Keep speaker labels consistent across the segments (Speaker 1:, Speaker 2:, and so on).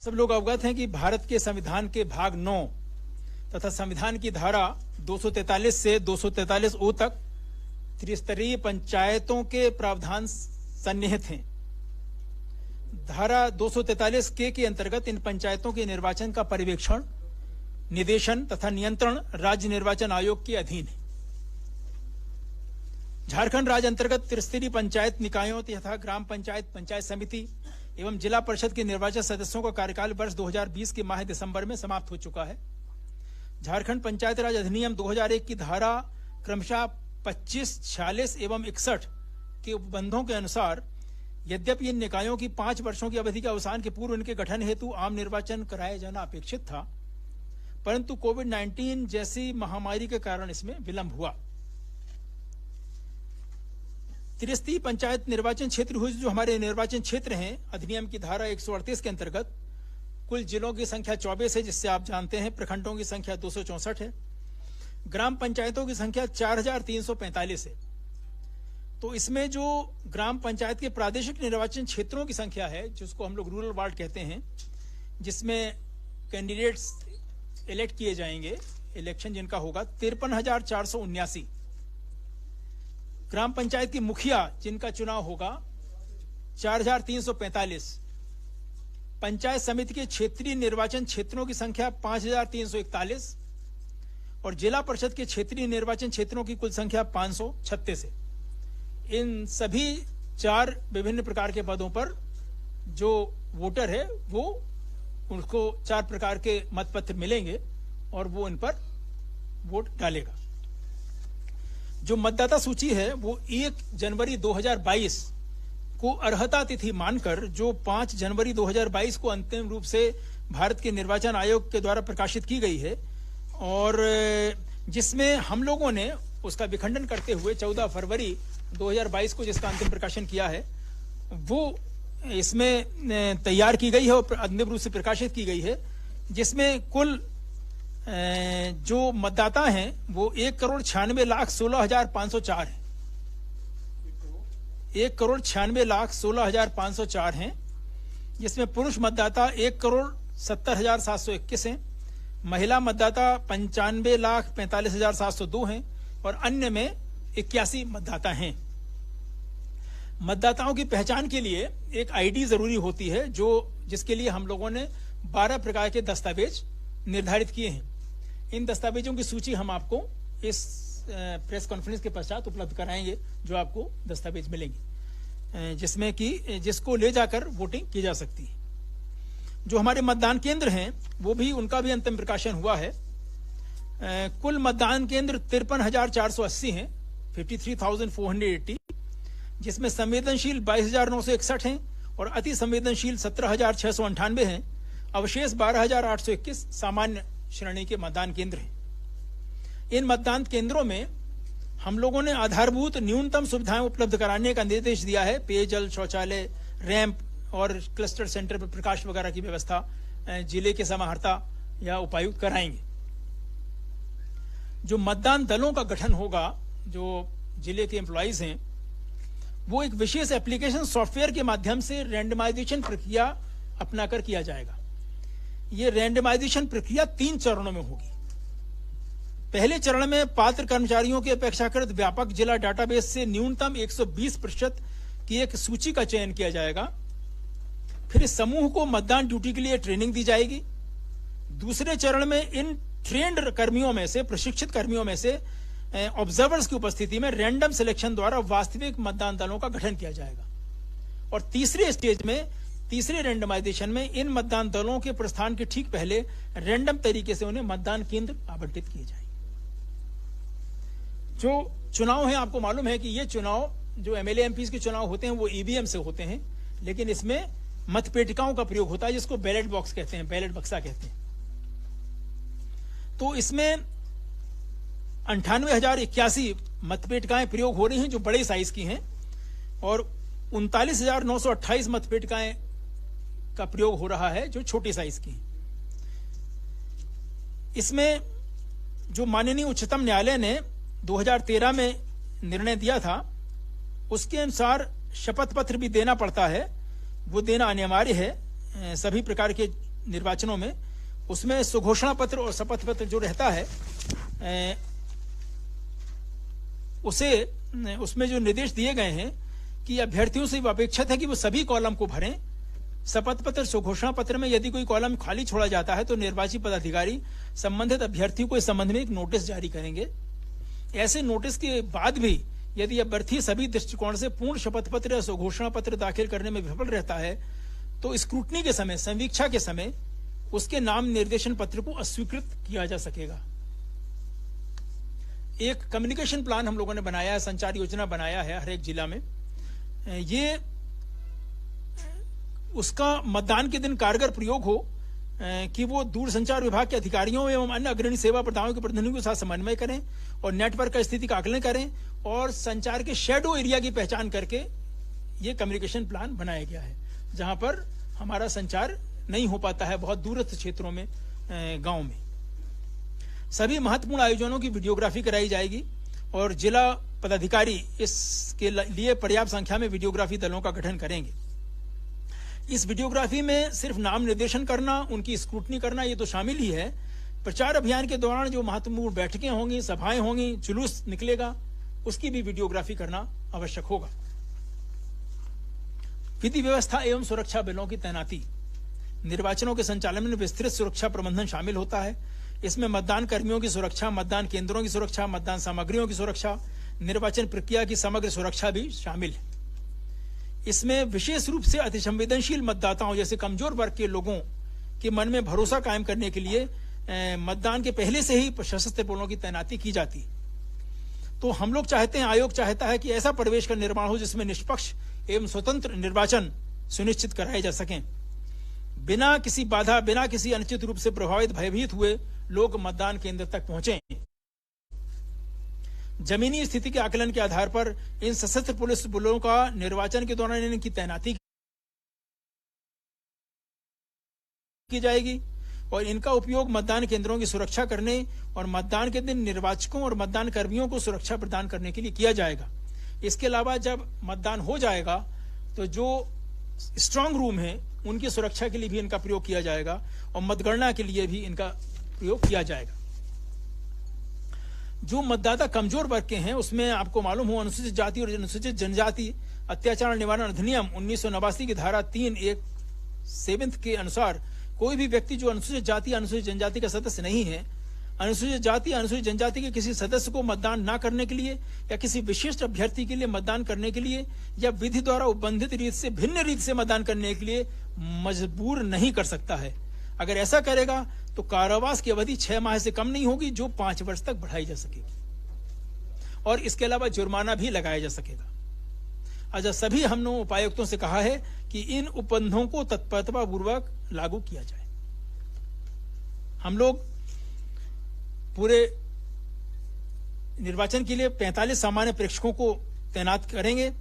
Speaker 1: सब लोग अवगत हैं कि भारत के संविधान के भाग 9 तथा संविधान की धारा 243 से 243 ओ तक त्रिस्तरीय पंचायतों के प्रावधान सन्निहित हैं। धारा 243 के अंतर्गत इन पंचायतों के निर्वाचन का पर्यवेक्षण, निदेशन तथा नियंत्रण राज्य निर्वाचन आयोग के अधीन है। झारखंड राज्य अंतर्गत त्रिस्तरीय पंचायत निकायों तथा ग्राम पंचायत, पंचायत समिति एवं जिला परिषद के निर्वाचित सदस्यों का कार्यकाल वर्ष 2020 के माह दिसंबर में समाप्त हो चुका है। झारखंड पंचायत राज अधिनियम 2001 की धारा क्रमशः 25, 46 एवं 61 के उपबंधों के अनुसार यद्यपि इन निकायों की 5 वर्षों की अवधि के अवसान के पूर्व इनके गठन हेतु आम निर्वाचन कराया जाना अपेक्षित था, परंतु कोविड-19 जैसी महामारी के कारण इसमें विलंब हुआ। त्रिस्तरीय पंचायत निर्वाचन क्षेत्र हुए जो हमारे निर्वाचन क्षेत्र हैं, अधिनियम की धारा 138 के अंतर्गत कुल जिलों की संख्या 24 है, जिससे आप जानते हैं प्रखंडों की संख्या 264 है, ग्राम पंचायतों की संख्या 4345 है। तो इसमें जो ग्राम पंचायत के प्रादेशिक निर्वाचन क्षेत्रों की संख्या है, जिसको हम लोग रूरल वार्ड कहते हैं, जिसमें कैंडिडेट्स इलेक्ट किए जाएंगे, इलेक्शन जिनका होगा 53,479। ग्राम पंचायत की मुखिया जिनका चुनाव होगा 4,345। पंचायत समिति के क्षेत्रीय निर्वाचन क्षेत्रों की संख्या 5,341 और जिला परिषद के क्षेत्रीय निर्वाचन क्षेत्रों की कुल संख्या 536 है। इन सभी 4 विभिन्न प्रकार के पदों पर जो वोटर है वो उनको 4 प्रकार के मतपत्र मिलेंगे और वो इन पर वोट डालेगा। जो मतदाता सूची है वो 1 जनवरी 2022 को अर्हता तिथि मानकर जो 5 जनवरी 2022 को अंतिम रूप से भारत के निर्वाचन आयोग के द्वारा प्रकाशित की गई है और जिसमें हम लोगों ने उसका विखंडन करते हुए 14 फरवरी 2022 को जिसका अंतिम प्रकाशन किया है वो इसमें तैयार की गई है और अंतिम रूप से प्रकाशित की गई है, जिसमें कुल जो मतदाता हैं वो 1,96,16,504 हैं। 1,96,16,504 हैं, जिसमें पुरुष मतदाता 1,70,721 हैं, महिला मतदाता 95,45,702 हैं और अन्य में 81 मतदाता हैं। मतदाताओं की पहचान के लिए एक आईडी जरूरी होती है, जिसके लिए हम लोगों ने 12 प्रकार के दस्तावेज निर्धारित किए हैं। इन दस्तावेजों की सूची हम आपको इस प्रेस कॉन्फ्रेंस के पश्चात उपलब्ध कराएंगे, जो आपको दस्तावेज मिलेंगे जिसमें कि जिसको ले जाकर वोटिंग की जा सकती है। जो हमारे मतदान केंद्र हैं वो भी उनका भी अंतिम प्रकाशन हुआ है। कुल मतदान केंद्र 53,480 हैं, 53,480, जिसमें संवेदनशील 22,961 हैं और अति संवेदनशील 17,698 हैं। अवशेष 12,821 सामान्य श्रेणी के मतदान केंद्र हैं। इन मतदान केंद्रों में हम लोगों ने आधारभूत न्यूनतम सुविधाएं उपलब्ध कराने का निर्देश दिया है। पेयजल, शौचालय, रैंप और क्लस्टर सेंटर पर प्रकाश वगैरह की व्यवस्था जिले के समाहर्ता या उपायुक्त कराएंगे। जो मतदान दलों का गठन होगा, जो जिले के एम्प्लॉइज हैं, वो एक विशेष एप्लीकेशन सॉफ्टवेयर के माध्यम से रैंडमाइजेशन प्रक्रिया अपनाकर किया जाएगा। ये रैंडमाइजेशन प्रक्रिया 3 चरणों में होगी। पहले चरण में पात्र कर्मचारियों के अपेक्षाकृत व्यापक जिला डाटाबेस से न्यूनतम 120% की एक सूची का चयन किया जाएगा। फिर इस समूह को मतदान ड्यूटी के लिए ट्रेनिंग दी जाएगी। दूसरे चरण में इन ट्रेंड कर्मियों में से, प्रशिक्षित कर्मियों में से ऑब्जर्वर्स की उपस्थिति में रैंडम सिलेक्शन द्वारा वास्तविक मतदान दलों का गठन किया जाएगा। और तीसरे स्टेज में, तीसरे रैंडमाइजेशन में इन मतदान दलों के प्रस्थान के ठीक पहले रैंडम तरीके से उन्हें मतदान केंद्र आवंटित किए जाएंगे। जो चुनाव है, आपको मालूम है कि ये चुनाव जो एमएलए एमपी के चुनाव होते हैं वो ईवीएम से होते हैं, लेकिन इसमें मतपेटिकाओं का प्रयोग होता है, जिसको बैलेट बॉक्स कहते हैं, बैलेट बक्सा कहते हैं। तो इसमें 98,081 मतपेटिकाएं प्रयोग हो रही हैं जो बड़े साइज की हैं और 39,928 मतपेटिकाएं का प्रयोग हो रहा है जो छोटी साइज की हैं। इसमें जो माननीय उच्चतम न्यायालय ने 2013 में निर्णय दिया था, उसके अनुसार शपथ पत्र भी देना पड़ता है, वो देना अनिवार्य है। सभी प्रकार के निर्वाचनों में, उसमें सुघोषणा पत्र और शपथ पत्र जो रहता है उसमें जो निर्देश दिए गए हैं कि अभ्यर्थियों से अपेक्षित है कि वो सभी कॉलम को भरें। शपथ पत्र सुघोषणा पत्र में यदि कोई कॉलम खाली छोड़ा जाता है तो निर्वाचित पदाधिकारी संबंधित अभ्यर्थियों को इस संबंध में एक नोटिस जारी करेंगे। ऐसे नोटिस के बाद भी यदि अभ्यर्थी सभी दृष्टिकोण से पूर्ण शपथ पत्र या सुघोषणा पत्र दाखिल करने में विफल रहता है तो स्क्रूटनी के समय, संवीक्षा के समय उसके नाम निर्देशन पत्र को अस्वीकृत किया जा सकेगा। एक कम्युनिकेशन प्लान हम लोगों ने बनाया है, संचार योजना बनाया है हर एक जिला में। ये उसका मतदान के दिन कारगर प्रयोग हो कि वो दूरसंचार विभाग के अधिकारियों एवं अन्य अग्रणी सेवा प्रदाताओं के प्रतिनिधियों के साथ समन्वय करें और नेटवर्क का स्थिति का आकलन करें और संचार के शेडो एरिया की पहचान करके ये कम्युनिकेशन प्लान बनाया गया है, जहां पर हमारा संचार नहीं हो पाता है बहुत दूरस्थ क्षेत्रों में, गांव में। सभी महत्वपूर्ण आयोजनों की वीडियोग्राफी कराई जाएगी और जिला पदाधिकारी इसके लिए पर्याप्त संख्या में वीडियोग्राफी दलों का गठन करेंगे। इस वीडियोग्राफी में सिर्फ नाम निर्देशन करना, उनकी स्क्रूटनी करना ये तो शामिल ही है। प्रचार अभियान के दौरान जो महत्वपूर्ण बैठकें होंगी, सभाएं होंगी, जुलूस निकलेगा, उसकी भी वीडियोग्राफी करना आवश्यक होगा। विधि व्यवस्था एवं सुरक्षा बलों की तैनाती। निर्वाचनों के संचालन में विस्तृत सुरक्षा प्रबंधन शामिल होता है। इसमें मतदान कर्मियों की सुरक्षा, मतदान केंद्रों की सुरक्षा, मतदान सामग्रियों की सुरक्षा, निर्वाचन प्रक्रिया की समग्र सुरक्षा भी शामिल है। इसमें विशेष रूप से अतिसंवेदनशील मतदाताओं जैसे कमजोर वर्ग के लोगों के मन में भरोसा कायम करने के लिए मतदान के पहले से ही सशस्त्र बलों की तैनाती की जाती। तो हम लोग चाहते हैं, आयोग चाहता है कि ऐसा परिवेश का निर्माण हो जिसमें निष्पक्ष एवं स्वतंत्र निर्वाचन सुनिश्चित कराए जा सकें। बिना किसी बाधा, बिना किसी अनुचित रूप से प्रभावित, भयभीत हुए लोग मतदान केंद्र तक पहुंचे। जमीनी स्थिति के आकलन के आधार पर इन सशस्त्र पुलिस बलों का निर्वाचन के दौरान इनकी तैनाती की जाएगी और इनका उपयोग मतदान केंद्रों की सुरक्षा करने और मतदान के दिन निर्वाचकों और मतदान कर्मियों को सुरक्षा प्रदान करने के लिए किया जाएगा। इसके अलावा जब मतदान हो जाएगा तो जो स्ट्रांग रूम है उनकी सुरक्षा के लिए भी इनका प्रयोग किया जाएगा और मतगणना के लिए भी इनका प्रयोग किया जाएगा। जो मतदाता कमजोर वर्ग के हैं उसमें आपको मालूम हो अनुसूचित जाति और अनुसूचित जनजाति अत्याचार निवारण अधिनियम 1989 की धारा 3(1)(7) के अनुसार कोई भी व्यक्ति जो अनुसूचित जाति, अनुसूचित जनजाति का सदस्य नहीं है, अनुसूचित जाति, अनुसूचित जनजाति के किसी सदस्य को मतदान न करने के लिए या किसी विशिष्ट अभ्यर्थी के लिए मतदान करने के लिए या विधि द्वारा उपबंधित रीत से भिन्न रीत से मतदान करने के लिए मजबूर नहीं कर सकता है। अगर ऐसा करेगा तो कारावास की अवधि 6 माह से कम नहीं होगी, जो 5 वर्ष तक बढ़ाई जा सकेगी और इसके अलावा जुर्माना भी लगाया जा सकेगा। अच्छा, सभी हमने उपायुक्तों से कहा है कि इन उपबंधों को तत्परतापूर्वक लागू किया जाए। हम लोग पूरे निर्वाचन के लिए 45 सामान्य प्रेक्षकों को तैनात करेंगे।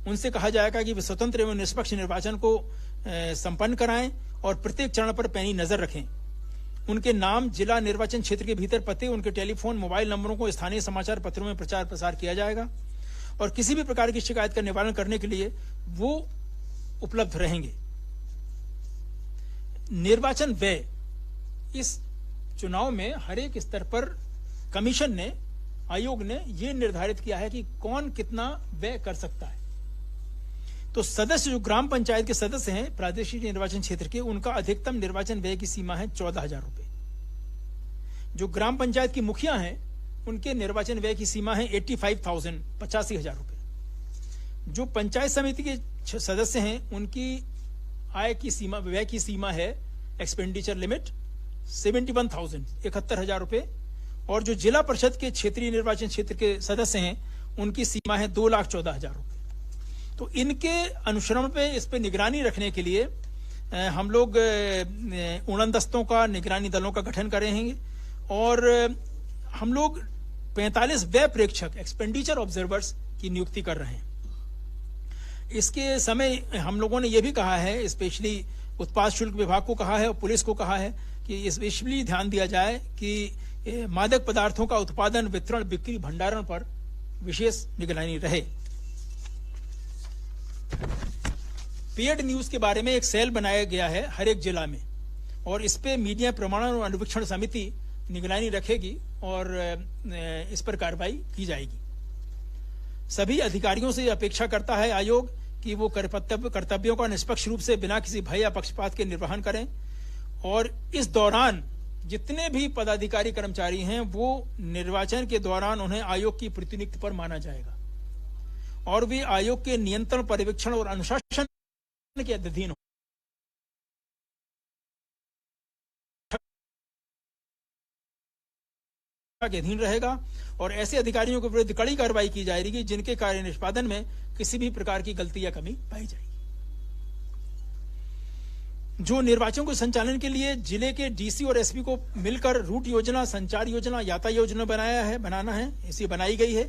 Speaker 1: उनसे कहा जाएगा कि वे स्वतंत्र एवं निष्पक्ष निर्वाचन को संपन्न कराएं और प्रत्येक चरण पर पैनी नजर रखें। उनके नाम, जिला निर्वाचन क्षेत्र के भीतर पते, उनके टेलीफोन, मोबाइल नंबरों को स्थानीय समाचार पत्रों में प्रचार प्रसार किया जाएगा और किसी भी प्रकार की शिकायत का निवारण करने के लिए वो उपलब्ध रहेंगे। निर्वाचन व्यय, इस चुनाव में हर एक स्तर पर कमीशन ने, आयोग ने यह निर्धारित किया है कि कौन कितना व्यय कर सकता है। तो सदस्य जो ग्राम पंचायत के सदस्य हैं प्रादेशिक निर्वाचन क्षेत्र के, उनका अधिकतम निर्वाचन व्यय की सीमा है 14,000 रुपए। जो ग्राम पंचायत की मुखिया हैं उनके निर्वाचन व्यय की सीमा है 85,000, 85,000 रुपए। जो पंचायत समिति के सदस्य हैं उनकी आय की सीमा, व्यय की सीमा है एक्सपेंडिचर लिमिट 71,000, 71,000 रुपए। और जो जिला परिषद के क्षेत्रीय निर्वाचन क्षेत्र के सदस्य हैं उनकी सीमा है 2,14,000 रुपए। तो इनके अनुश्रवण पे, इस पे निगरानी रखने के लिए हम लोग उड़न दस्तों का, निगरानी दलों का गठन करेंगे और हम लोग 45 व्यय प्रेक्षक, एक्सपेंडिचर ऑब्जर्वर्स की नियुक्ति कर रहे हैं। इसके समय हम लोगों ने यह भी कहा है, स्पेशली उत्पाद शुल्क विभाग को कहा है और पुलिस को कहा है कि स्पेशली ध्यान दिया जाए कि मादक पदार्थों का उत्पादन, वितरण, बिक्री, भंडारण पर विशेष निगरानी रहे। पेड न्यूज के बारे में एक सेल बनाया गया है हर एक जिला में और इस पे मीडिया प्रमाणन और अनुवीक्षण समिति निगरानी रखेगी और इस पर कार्रवाई की जाएगी। सभी अधिकारियों से अपेक्षा करता है आयोग कि वो कर्तव्यों का निष्पक्ष रूप से बिना किसी भय या पक्षपात के निर्वहन करें और इस दौरान जितने भी पदाधिकारी कर्मचारी हैं वो निर्वाचन के दौरान उन्हें आयोग की प्रतिनियुक्ति पर माना जाएगा और वे आयोग के नियंत्रण, पर्यवेक्षण और अनुशासन के अधीन के अधीन रहेगा और ऐसे अधिकारियों के विरुद्ध कड़ी कार्रवाई की जाएगी जिनके कार्य निष्पादन में किसी भी प्रकार की गलती या कमी पाई जाएगी। जो निर्वाचन के संचालन के लिए जिले के डीसी और एसपी को मिलकर रूट योजना, संचार योजना, यातायात योजना बनाना है, इसी बनाई गई है।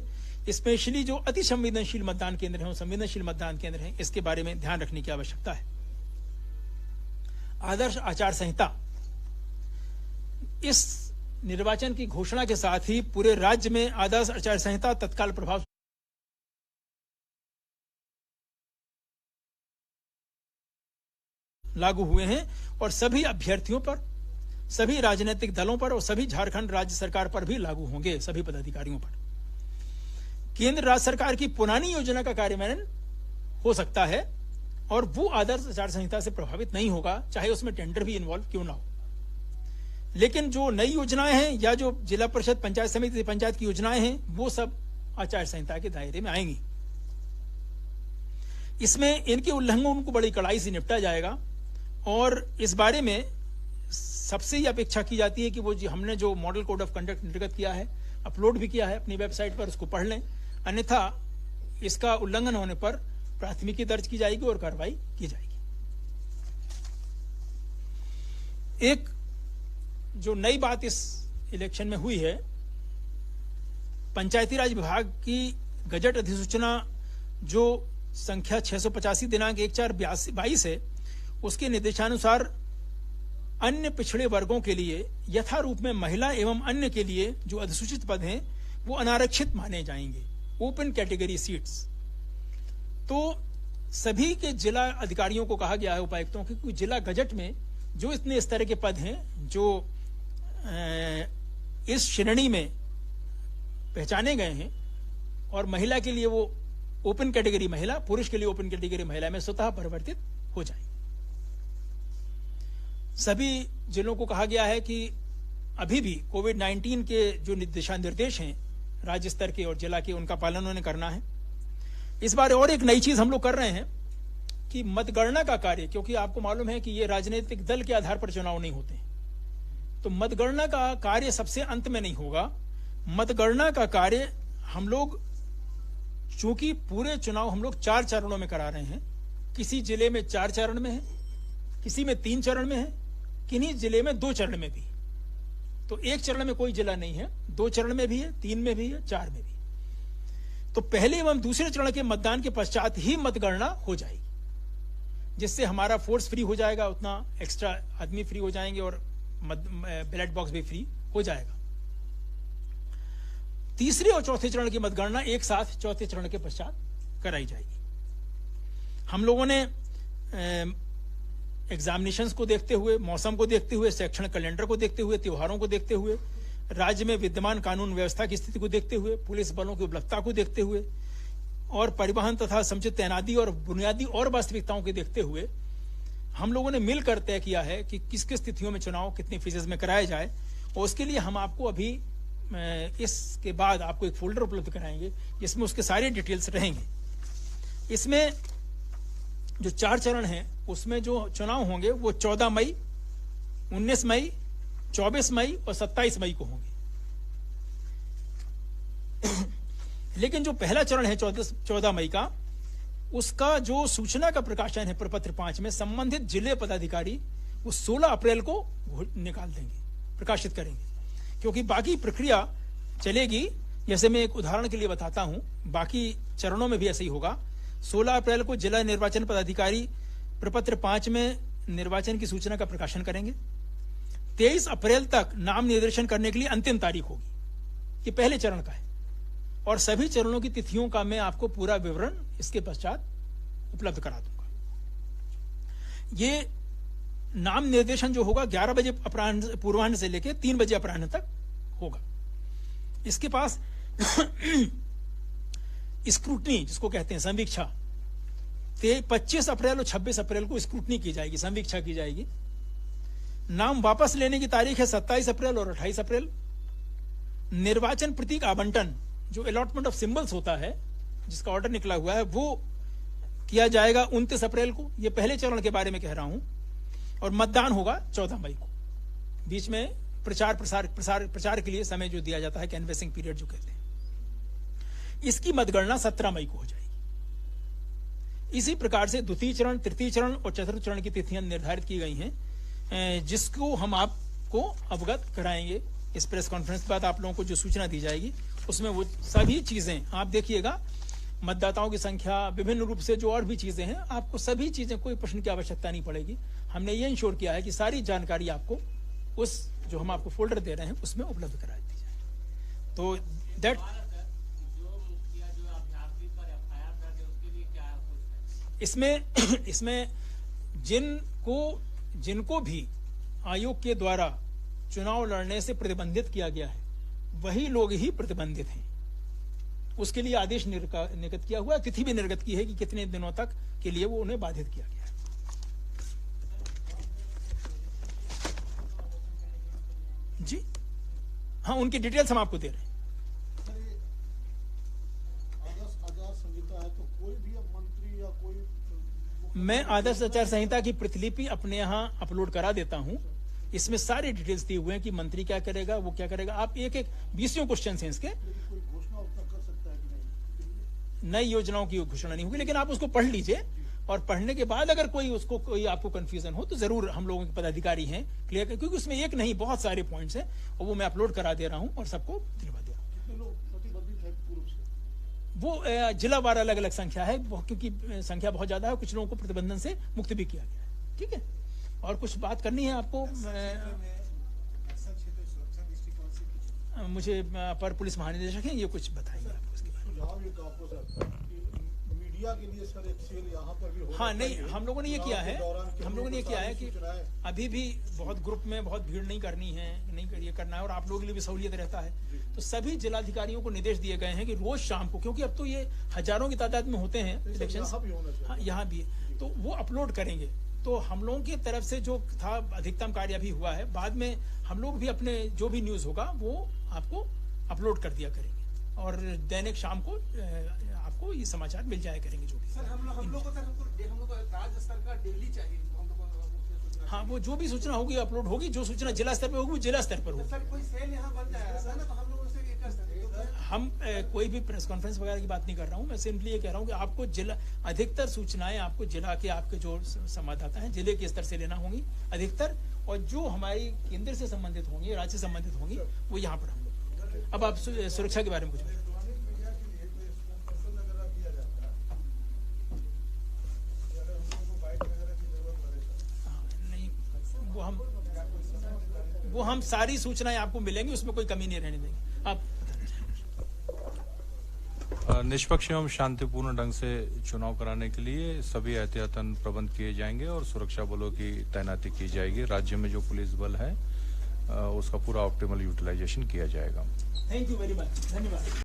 Speaker 1: स्पेशली जो अति संवेदनशील मतदान केंद्र हैं, संवेदनशील मतदान केंद्र हैं, इसके बारे में ध्यान रखने की आवश्यकता है। आदर्श आचार संहिता, इस निर्वाचन की घोषणा के साथ ही पूरे राज्य में आदर्श आचार संहिता तत्काल प्रभाव लागू हुए हैं और सभी अभ्यर्थियों पर, सभी राजनीतिक दलों पर और सभी झारखंड राज्य सरकार पर भी लागू होंगे, सभी पदाधिकारियों पर। केंद्र राज्य सरकार की पुरानी योजना का कार्यान्वयन हो सकता है और वो आदर्श आचार संहिता से प्रभावित नहीं होगा, चाहे उसमें टेंडर भी इन्वॉल्व क्यों ना हो। लेकिन जो नई योजनाएं हैं या जो जिला परिषद, पंचायत समिति, पंचायत की योजनाएं हैं, वो सब आचार संहिता के दायरे में आएंगी। इसमें इनके उल्लंघन को बड़ी कड़ाई से निपटा जाएगा और इस बारे में सबसे ही अपेक्षा की जाती है कि वो हमने जो मॉडल कोड ऑफ कंडक्ट निर्गत किया है, अपलोड भी किया है अपनी वेबसाइट पर, उसको पढ़ लें, अन्यथा इसका उल्लंघन होने पर प्राथमिकी दर्ज की जाएगी और कार्रवाई की जाएगी। एक जो नई बात इस इलेक्शन में हुई है, पंचायती राज विभाग की गजट अधिसूचना जो संख्या 685 दिनांक 1/4/22 है, उसके निर्देशानुसार अन्य पिछड़े वर्गों के लिए यथारूप में महिला एवं अन्य के लिए जो अधिसूचित पद हैं वो अनारक्षित माने जाएंगे, ओपन कैटेगरी सीट्स। तो सभी के जिला अधिकारियों को कहा गया है, उपायुक्तों के, कि जिला गजट में जो इतने इस तरह के पद हैं जो इस श्रेणी में पहचाने गए हैं और महिला के लिए वो ओपन कैटेगरी महिला, पुरुष के लिए ओपन कैटेगरी महिला में स्वतः परिवर्तित हो जाए। सभी जिलों को कहा गया है कि अभी भी कोविड-19 के जो दिशा निर्देश हैं राज्य स्तर के और जिला के, उनका पालन उन्हें करना है। इस बार और एक नई चीज हम लोग कर रहे हैं कि मतगणना का कार्य, क्योंकि आपको मालूम है कि ये राजनीतिक दल के आधार पर चुनाव नहीं होते, तो मतगणना का कार्य सबसे अंत में नहीं होगा। मतगणना का कार्य हम लोग, चूंकि पूरे चुनाव हम लोग 4 चरणों में करा रहे हैं, किसी जिले में 4 चरण में है, किसी में 3 चरण में है, किन्हीं जिले में 2 चरण में भी। तो 1 चरण में कोई जिला नहीं है, 2 चरण में भी है, 3 में भी है, 4 में भी। तो पहले एवं दूसरे चरण के मतदान के पश्चात ही मतगणना हो जाएगी, जिससे हमारा फोर्स फ्री हो जाएगा, उतना एक्स्ट्रा आदमी फ्री हो जाएंगे और बैलेट बॉक्स भी फ्री हो जाएगा। तीसरे और चौथे चरण की मतगणना एक साथ चौथे चरण के पश्चात कराई जाएगी। हम लोगों ने एग्जामिनेशंस को देखते हुए, मौसम को देखते हुए, शैक्षणिक कैलेंडर को देखते हुए, त्योहारों को देखते हुए, राज्य में विद्यमान कानून व्यवस्था की स्थिति को देखते हुए, पुलिस बलों की उपलब्धता को देखते हुए और परिवहन तथा समुचित तैनाती और बुनियादी और वास्तविकताओं को देखते हुए हम लोगों ने मिलकर तय किया है कि किस किस स्थितियों में चुनाव कितनी फीसद में कराया जाए। और उसके लिए हम आपको अभी इसके बाद आपको एक फोल्डर उपलब्ध कराएंगे जिसमें उसके सारे डिटेल्स रहेंगे। इसमें जो 4 चरण हैं उसमें जो चुनाव होंगे वो 14 मई, 19 मई, 24 मई और 27 मई को होंगे। लेकिन जो पहला चरण है 14 मई का, उसका जो सूचना का प्रकाशन है प्रपत्र 5 में, संबंधित जिले पदाधिकारी वो 16 अप्रैल को निकाल देंगे, प्रकाशित करेंगे, क्योंकि बाकी प्रक्रिया चलेगी। जैसे मैं एक उदाहरण के लिए बताता हूं, बाकी चरणों में भी ऐसे ही होगा। 16 अप्रैल को जिला निर्वाचन पदाधिकारी प्रपत्र 5 में निर्वाचन की सूचना का प्रकाशन करेंगे। 23 अप्रैल तक नाम निर्देशन करने के लिए अंतिम तारीख होगी। ये पहले चरण का है और सभी चरणों की तिथियों का मैं आपको पूरा विवरण इसके पश्चात उपलब्ध करा दूंगा। ये नाम निर्देशन जो होगा 11 बजे अपराह्न पूर्वाह्न से लेकर 3 बजे अपराह्न तक होगा। इसके पास स्क्रूटनी जिसको कहते हैं समीक्षा 25 अप्रैल और 26 अप्रैल को स्क्रूटनी की जाएगी, समीक्षा की जाएगी। नाम वापस लेने की तारीख है 27 अप्रैल और 28 अप्रैल। निर्वाचन प्रतीक आवंटन जो अलॉटमेंट ऑफ सिंबल्स होता है जिसका ऑर्डर निकला हुआ है वो किया जाएगा 29 अप्रैल को। ये पहले चरण के बारे में कह रहा हूं। और मतदान होगा 14 मई को। बीच में प्रचार के लिए समय जो दिया जाता है कैनवेसिंग पीरियड जो कहते हैं। इसकी मतगणना 17 मई को हो जाएगी। इसी प्रकार से द्वितीय चरण, तृतीय चरण और चतुर्थ चरण की तिथियां निर्धारित की गई हैं, जिसको हम आपको अवगत कराएंगे। इस प्रेस कॉन्फ्रेंस के बाद आप लोगों को जो सूचना दी जाएगी उसमें वो सभी चीजें आप देखिएगा। मतदाताओं की संख्या, विभिन्न रूप से जो और भी चीजें हैं, आपको सभी चीजें, कोई प्रश्न की आवश्यकता नहीं पड़ेगी। हमने ये इंश्योर किया है कि सारी जानकारी आपको उस जो हम आपको फोल्डर दे रहे हैं उसमें उपलब्ध करा दी जाए। तो दैट इसमें जिनको भी आयोग के द्वारा चुनाव लड़ने से प्रतिबंधित किया गया है वही लोग ही प्रतिबंधित हैं। उसके लिए आदेश निर्गत किया हुआ है, तिथि भी निर्गत की है कि कितने दिनों तक के लिए वो उन्हें बाधित किया गया है। जी हाँ, उनकी डिटेल्स हम आपको दे रहे हैं।
Speaker 2: आचार संहिता है तो कोई भी मंत्री या कोई
Speaker 1: मैं आदर्श आचार संहिता की प्रतिलिपि अपने यहाँ अपलोड करा देता हूँ। इसमें सारे डिटेल्स दिए हुए हैं कि मंत्री क्या करेगा, वो क्या करेगा। आप एक 20 क्वेश्चन हैं इसके।
Speaker 2: कोई घोषणा उतना कर सकता है कि नहीं?
Speaker 1: नई योजनाओं की घोषणा नहीं होगी, लेकिन आप उसको पढ़ लीजिए और पढ़ने के बाद अगर कोई आपको कंफ्यूजन हो तो जरूर हम लोगों के पदाधिकारी हैं क्लियर, क्योंकि उसमें एक नहीं बहुत सारे पॉइंट्स हैं और वो मैं अपलोड करा दे रहा हूं और सबको दिलवा दे रहा हूं।
Speaker 2: कितने लोग प्रतिबंधित है पूर्व से?
Speaker 1: वो जिला वार अलग अलग संख्या है, क्योंकि संख्या बहुत ज्यादा है। कुछ लोगों को प्रतिबंधन से मुक्त भी किया गया है। ठीक है, और कुछ बात करनी है आपको? मुझे अपर पुलिस महानिदेशक हैं, ये कुछ बताएंगे आपको इसके बारे में।
Speaker 2: मीडिया के लिए सर एक सेल यहाँ पर भी होना
Speaker 1: हाँ नहीं,
Speaker 2: चाहिए।
Speaker 1: हम लोगों ने ये किया है, हम लोगों ने ये किया है कि
Speaker 2: सूचनाएं
Speaker 1: अभी भी बहुत ग्रुप में बहुत भीड़ नहीं करनी है, नहीं ये करना है, और आप लोगों के लिए भी सहूलियत रहता है। तो सभी जिलाधिकारियों को निर्देश दिए गए हैं कि रोज शाम को, क्योंकि अब तो ये हजारों की तादाद में होते हैं इलेक्शन, हाँ यहाँ भी, तो वो अपलोड करेंगे। तो हम लोगों की तरफ से जो था अधिकतम कार्य भी हुआ है। बाद में हम लोग भी अपने जो भी न्यूज होगा वो आपको अपलोड कर दिया करेंगे और दैनिक शाम को आपको ये समाचार मिल जाया करेंगे जो भी।
Speaker 3: सर हम लोग को राज्य स्तर का डेली चाहिए हम लोग को।
Speaker 1: हाँ, वो जो भी सूचना होगी अपलोड होगी। जो सूचना जिला स्तर पर होगी वो जिला स्तर पर होगी।
Speaker 3: सर कोई सेल यहाँ बन जाएगा ना तो हम लोग उससे ये कर सकते हैं।
Speaker 1: हम कोई भी प्रेस कॉन्फ्रेंस वगैरह की बात नहीं कर रहा हूँ। मैं सिंपली ये कह रहा हूँ कि आपको जिला अधिकतर सूचनाएं आपको जिला के आपके जो संवाददाता हैं जिले के स्तर से लेना होंगी अधिकतर, और जो हमारी केंद्र से संबंधित होंगी, राज्य से संबंधित होंगी, वो यहाँ पर हम लोग। अब आप सुरक्षा के बारे में कुछ बताएं। वो हम सारी सूचनाएं आपको मिलेंगी, उसमें कोई कमी नहीं रहने देंगे। आप
Speaker 4: निष्पक्ष एवं शांतिपूर्ण ढंग से चुनाव कराने के लिए सभी एहतियातन प्रबंध किए जाएंगे और सुरक्षा बलों की तैनाती की जाएगी। राज्य में जो पुलिस बल है उसका पूरा ऑप्टिमल यूटिलाइजेशन किया जाएगा।
Speaker 1: थैंक यू वेरी मच, धन्यवाद।